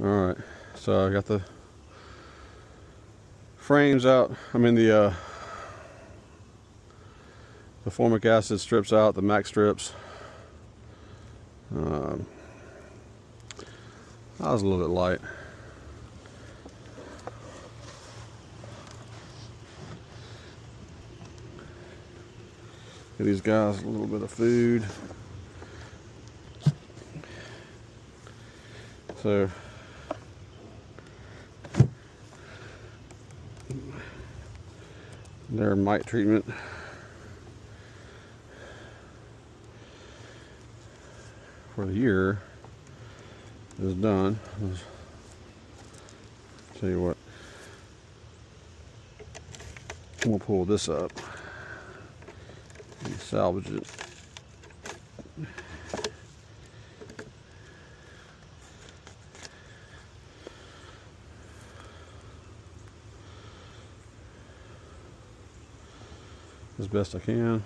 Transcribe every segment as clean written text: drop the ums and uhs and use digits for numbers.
Alright, so I got the frames out. I mean the Formic Acid strips out, the MAQS strips. I was a little bit light. Give these guys a little bit of food. So their mite treatment for the year is done. Tell you what, we'll pull this up and salvage it. As best I can.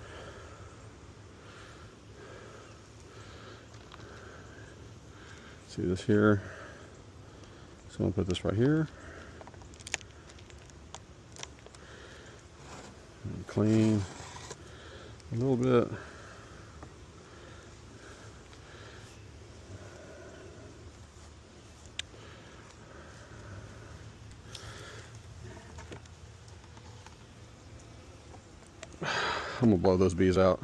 See this here. So I'm gonna put this right here. And clean a little bit. I'm gonna blow those bees out.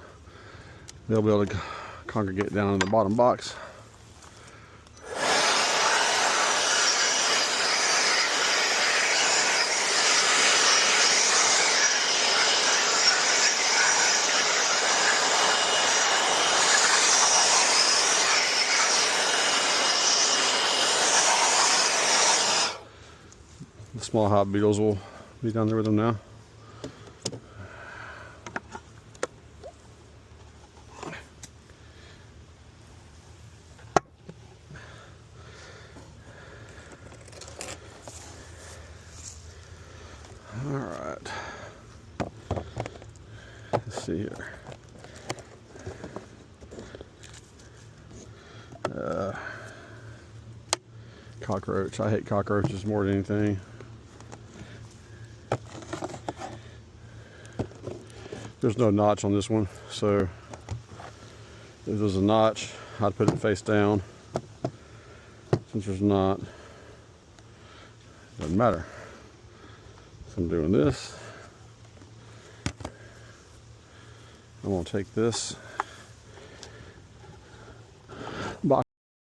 They'll be able to congregate down in the bottom box. The small hive beetles will be down there with them now. Alright, let's see here. Cockroach. I hate cockroaches more than anything. There's no notch on this one, so if there's a notch, I'd put it face down. Since there's not, it doesn't matter. So I'm doing this. I'm going to take this